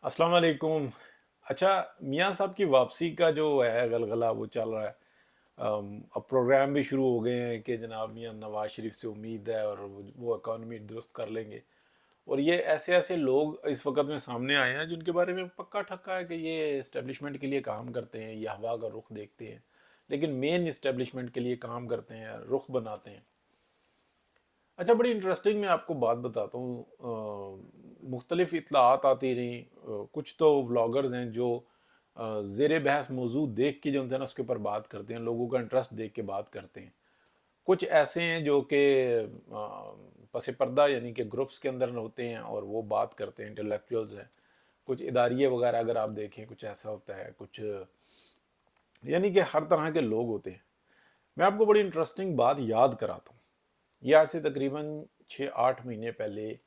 अस्सलाम वालेकुम। अच्छा, मियाँ साहब की वापसी का जो है गलगला वो चल रहा है। अब प्रोग्राम भी शुरू हो गए हैं कि जनाब मियाँ नवाज शरीफ से उम्मीद है और वो इकॉनमी दुरुस्त कर लेंगे। और ये ऐसे ऐसे लोग इस वक्त में सामने आए हैं जिनके बारे में पक्का ठक्का है कि ये इस्टेब्लिशमेंट के लिए काम करते हैं, ये हवा का रुख देखते हैं, लेकिन मेन इस्टेब्लिशमेंट के लिए काम करते हैं, रुख बनाते हैं। अच्छा, बड़ी इंटरेस्टिंग मैं आपको बात बताता हूँ। मुख्तलिफ इतलात आती रहीं। कुछ तो व्लॉगर्स हैं जो ज़ेर बहस मौजू देख के जो है ना उसके ऊपर बात करते हैं, लोगों का इंटरेस्ट देख के बात करते हैं। कुछ ऐसे हैं जो कि पस पर्दा यानी कि ग्रुप्स के अंदर होते हैं और वो बात करते हैं, इंटेलेक्चुअल्स हैं। कुछ इदारिये वगैरह अगर आप देखें कुछ ऐसा होता है, कुछ यानी कि हर तरह के लोग होते हैं। मैं आपको बड़ी इंटरेस्टिंग बात याद कराता हूँ। ये आज से तकरीबन 6-8 महीने पहले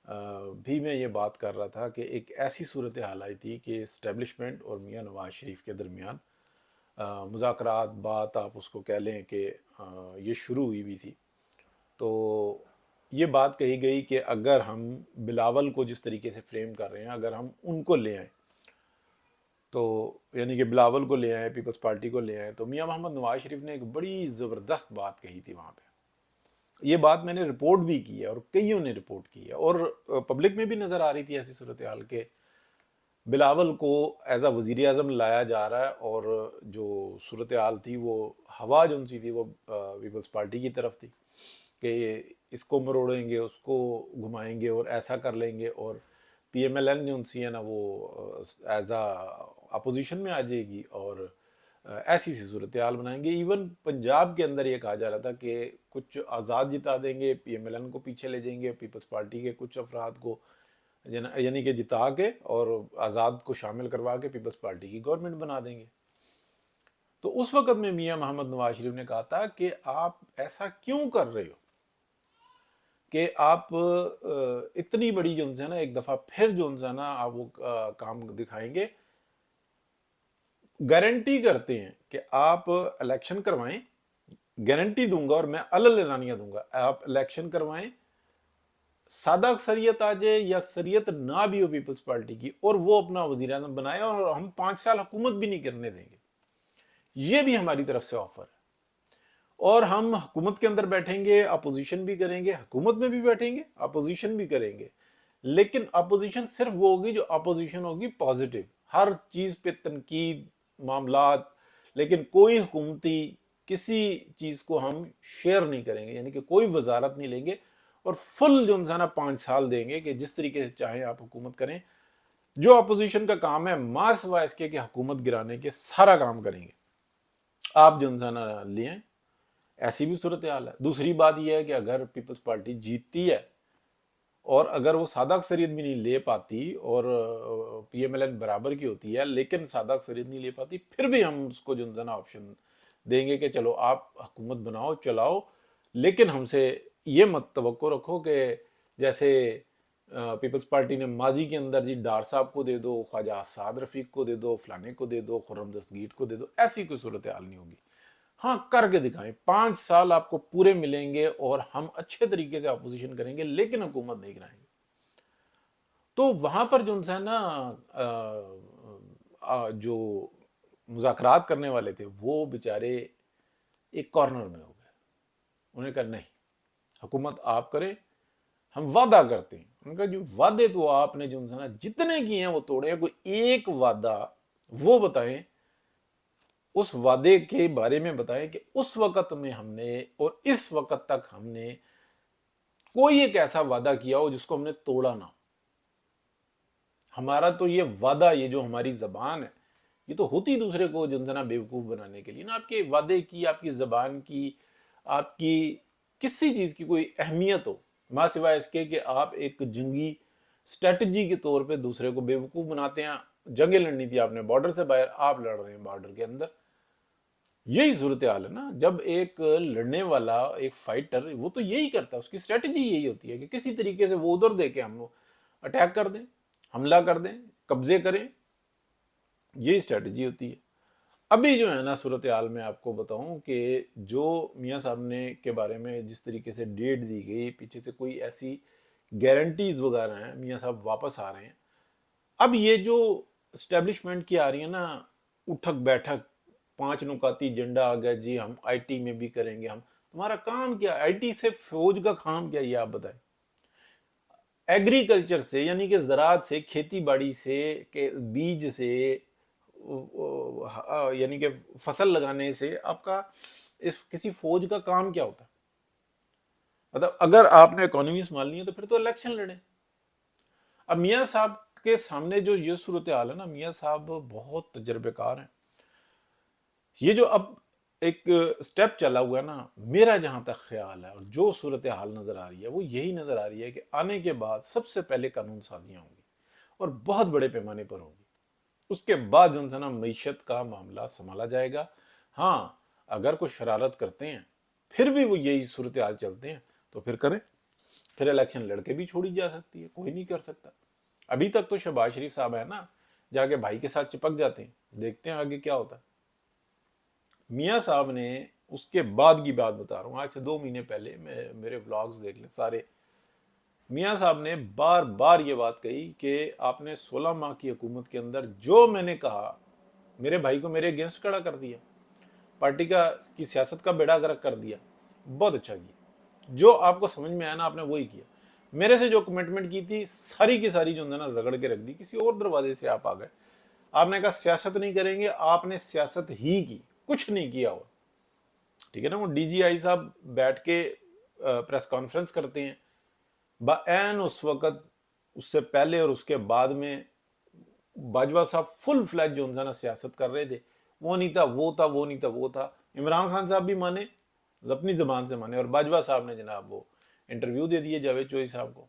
भी मैं ये बात कर रहा था कि एक ऐसी सूरत हाल आई थी कि इस्टेब्लिशमेंट और मियाँ नवाज शरीफ के दरमियान मुज़ाकरात बात आप उसको कह लें कि ये शुरू हुई भी थी। तो ये बात कही गई कि अगर हम बिलावल को जिस तरीके से फ्रेम कर रहे हैं, अगर हम उनको ले आए, तो यानी कि बिलावल को ले आए, पीपल्स पार्टी को ले आए, तो मियाँ मोहम्मद नवाज शरीफ ने एक बड़ी ज़बरदस्त बात कही थी वहाँ पे। ये बात मैंने रिपोर्ट भी की है और कईयों ने रिपोर्ट की है और पब्लिक में भी नज़र आ रही थी ऐसी सूरत हाल के बिलावल को एज आ वज़ीर आज़म लाया जा रहा है। और जो सूरत हाल थी वो हवा जो सी थी वो पीपल्स पार्टी की तरफ थी कि इसको मरोड़ेंगे, उसको घुमाएंगे और ऐसा कर लेंगे और PMLN जो सी है ना वो एज आ अपोजिशन में आ जाएगी और ऐसी सी सूरत हाल बनाएंगे। इवन पंजाब के अंदर ये कहा जा रहा था कि कुछ आज़ाद जिता देंगे, PMLN को पीछे ले जाएंगे, पीपल्स पार्टी के कुछ अफराद को यानी कि जिता के और आज़ाद को शामिल करवा के पीपल्स पार्टी की गवर्नमेंट बना देंगे। तो उस वक्त में मियाँ मोहम्मद नवाज शरीफ ने कहा था कि आप ऐसा क्यों कर रहे हो कि आप इतनी बड़ी जो है ना एक दफ़ा फिर जो है ना आप वो काम दिखाएंगे, गारंटी करते हैं कि आप इलेक्शन करवाएं, गारंटी दूंगा और मैं अलल एलानिया दूंगा, आप इलेक्शन करवाएं, सादा अक्सरियत आ जाए या अक्सरियत ना भी हो पीपल्स पार्टी की, और वो अपना वजीर आजम बनाए और हम 5 साल हुकूमत भी नहीं करने देंगे। ये भी हमारी तरफ से ऑफर है। और हम हुकूमत के अंदर बैठेंगे, अपोजिशन भी करेंगे, हुकूमत में भी बैठेंगे, अपोजिशन भी करेंगे, लेकिन अपोजिशन सिर्फ वो होगी जो अपोजिशन होगी पॉजिटिव, हर चीज पे तनकीद मामलात, लेकिन कोई हुकूमती किसी चीज को हम शेयर नहीं करेंगे, यानी कि कोई वजारत नहीं लेंगे और फुल जो है ना 5 साल देंगे कि जिस तरीके से चाहे आप हुकूमत करें। जो अपोजिशन का काम है मास वाइस के कि हुकूमत गिराने के सारा काम करेंगे, आप जो है ना लिए। ऐसी भी सूरत हाल है। दूसरी बात यह है कि अगर पीपल्स पार्टी जीतती है और अगर वो सादा अक्सरियत भी नहीं ले पाती और PMLN बराबर की होती है लेकिन सादा अक्सरियत नहीं ले पाती, फिर भी हम उसको जो है ना ऑप्शन देंगे कि चलो आप हुकूमत बनाओ चलाओ, लेकिन हमसे ये मत तवक्को रखो कि जैसे पीपल्स पार्टी ने माजी के अंदर जी डार साहब को दे दो, ख्वाजा साद रफीक को दे दो, फलाने को दे दो, खुर्रम दस्तगीर को दे दो, ऐसी कोई सूरत हाल नहीं होगी। हाँ, करके दिखाएं, 5 साल आपको पूरे मिलेंगे और हम अच्छे तरीके से अपोजिशन करेंगे लेकिन हुकूमत नहीं कराएंगे। तो वहां पर जो है ना जो मुज़ाकरात करने वाले थे वो बेचारे एक कॉर्नर में हो गए। उन्होंने कहा नहीं, हुकूमत आप करें, हम वादा करते हैं। उनका जो वादे तो आपने जो है ना जितने किए हैं वो तोड़े हैं, कोई एक वादा वो बताएं, उस वादे के बारे में बताएं कि उस वक्त में हमने और इस वक्त तक हमने कोई एक ऐसा वादा किया हो जिसको हमने तोड़ा ना। हमारा तो ये वादा, ये जो हमारी जबान है, ये तो होती दूसरे को जो है ना बेवकूफ बनाने के लिए ना। आपके वादे की, आपकी जबान की, आपकी किसी चीज की कोई अहमियत हो मां सिवाय इसके कि आप एक जंगी स्ट्रेटजी के तौर पे दूसरे को बेवकूफ बनाते हैं। जंगें लड़नी थी आपने बॉर्डर से बाहर, आप लड़ रहे हैं बॉर्डर के अंदर। यही सूरत हाल है ना। जब एक लड़ने वाला, एक फाइटर, वो तो यही करता है, उसकी स्ट्रेटजी यही होती है कि किसी तरीके से वो उधर दे के हम अटैक कर दें, हमला कर दें, कब्जे करें, यही स्ट्रेटजी होती है। अभी जो है ना सूरत हाल में आपको बताऊं कि जो मियाँ साहब ने के बारे में जिस तरीके से डेट दी गई, पीछे से कोई ऐसी गारंटीज वगैरह हैं, मियाँ साहब वापस आ रहे हैं, اب یہ جو اسٹیبلشمنٹ کی آ رہی ہے نا اٹھک بیٹھک، 5 نکاتی ایجنڈا آ گیا جی، ہم آئی ٹی میں بھی کریں گے، ہم تمہارا کام کیا؟ آئی ٹی سے فوج کا کام کیا یہ آپ بتائیں؟ ایگریکلچر سے یعنی کہ زراعت سے، کھیتی باڑی سے، کہ بیج سے، یعنی کہ فصل لگانے سے آپ کا اس کسی فوج کا کام کیا ہوتا ہے؟ مطلب اگر آپ نے اکانومی سنبھالنی ہے تو پھر تو الیکشن لڑیں۔ اب میاں صاحب کے سامنے جو یہ صورتحال ہے نا، میاں صاحب بہت تجربے کار ہیں۔ یہ جو اب ایک سٹیپ چلا ہوا ہے نا، میرا جہاں تک خیال ہے اور جو صورتحال نظر آ رہی ہے وہ یہی نظر آ رہی ہے کہ آنے کے بعد سب سے پہلے قانون سازیاں ہوں گی اور بہت بڑے پیمانے پر ہوگی۔ اس کے بعد جو ہے نا معیشت کا معاملہ سنبھالا جائے گا۔ ہاں اگر کوئی شرارت کرتے ہیں پھر بھی وہ یہی صورتحال چلتے ہیں تو پھر کریں، پھر الیکشن لڑکے بھی چھوڑی جا سکتی ہے، کوئی نہیں کر سکتا۔ ابھی تک تو شہباز شریف صاحب ہے نا، جا کے بھائی کے ساتھ چپک جاتے ہیں، دیکھتے ہیں آگے کیا ہوتا ہے۔ میاں صاحب نے اس کے بعد کی بات بتا رہا ہوں، آج سے 2 مہینے پہلے میرے ولاگز دیکھ لیں سارے، میاں صاحب نے بار بار یہ بات کہی کہ آپ نے 16 ماہ کی حکومت کے اندر جو میں نے کہا، میرے بھائی کو میرے اگینسٹ کھڑا کر دیا، پارٹی کی سیاست کا بیڑا غرق کر دیا، بہت اچھا کیا، جو آپ کو سمجھ میں آیا نا آپ نے وہی کیا۔ میرے سے جو کمٹمنٹ کی تھی ساری کی ساری جو ہے نا رگڑ کے رکھ دی، کسی اور دروازے سے آپ آ گئے۔ آپ نے کہا سیاست نہیں کریں گے، آپ نے سیاست ہی کی، کچھ نہیں کیا ہوا، ٹھیک ہے نا۔ وہ ڈی جی آئی صاحب بیٹھ کے پریس کانفرنس کرتے ہیں، بعین اس وقت، اس سے پہلے اور اس کے بعد میں باجوہ صاحب فل فلیج جو نا سیاست کر رہے تھے، وہ نہیں تھا وہ تھا، وہ نہیں تھا وہ تھا۔ عمران خان صاحب بھی مانے، اپنی زبان سے مانے، اور باجوہ صاحب نے جناب وہ انٹرویو دے دیے جاوید چوئی صاحب کو،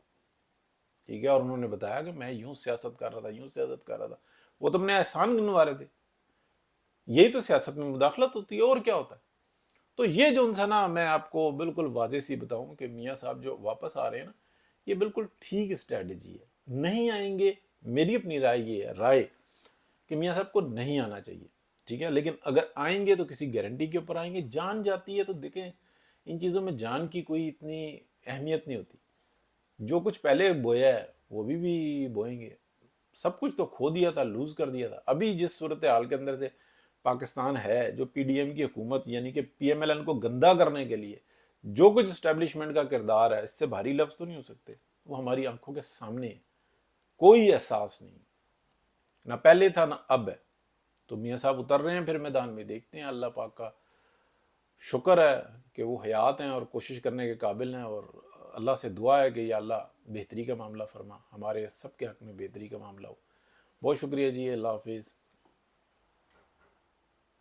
ٹھیک ہے، اور انہوں نے بتایا کہ میں یوں سیاست کر رہا تھا، یوں سیاست کر رہا تھا، وہ تو اپنے احسان گنوا رہے تھے۔ یہی تو سیاست میں مداخلت ہوتی ہے، اور کیا ہوتا ہے؟ تو یہ جو انسان نا، میں آپ کو بالکل واضح سی بتاؤں کہ میاں صاحب جو واپس آ رہے ہیں نا، یہ بالکل ٹھیک اسٹریٹجی ہے۔ نہیں آئیں گے، میری اپنی رائے یہ ہے، رائے کہ میاں صاحب کو نہیں آنا چاہیے، ٹھیک ہے، لیکن اگر آئیں گے تو کسی گارنٹی کے اوپر آئیں گے۔ جان جاتی ہے تو دیکھیں ان چیزوں میں جان کی کوئی اتنی اہمیت نہیں ہوتی، جو کچھ پہلے بویا ہے وہ بھی بوئیں گے۔ سب کچھ تو کھو دیا تھا، لوز کر دیا تھا۔ ابھی جس صورتحال کے اندر سے پاکستان ہے، جو پی ڈی ایم کی حکومت یعنی کہ پی ایم ایل این کو گندا کرنے کے لیے جو کچھ اسٹیبلشمنٹ کا کردار ہے، اس سے بھاری لفظ تو نہیں ہو سکتے، وہ ہماری آنکھوں کے سامنے ہے، کوئی احساس نہیں، نہ پہلے تھا نہ اب ہے۔ تو میاں صاحب اتر رہے ہیں پھر میدان میں، دیکھتے ہیں، اللہ پاک کا شکر ہے کہ وہ حیات ہیں اور کوشش کرنے کے قابل ہیں، اور اللہ سے دعا ہے کہ یا اللہ بہتری کا معاملہ فرما، ہمارے سب کے حق میں بہتری کا معاملہ ہو۔ بہت شکریہ جی، اللہ حافظ۔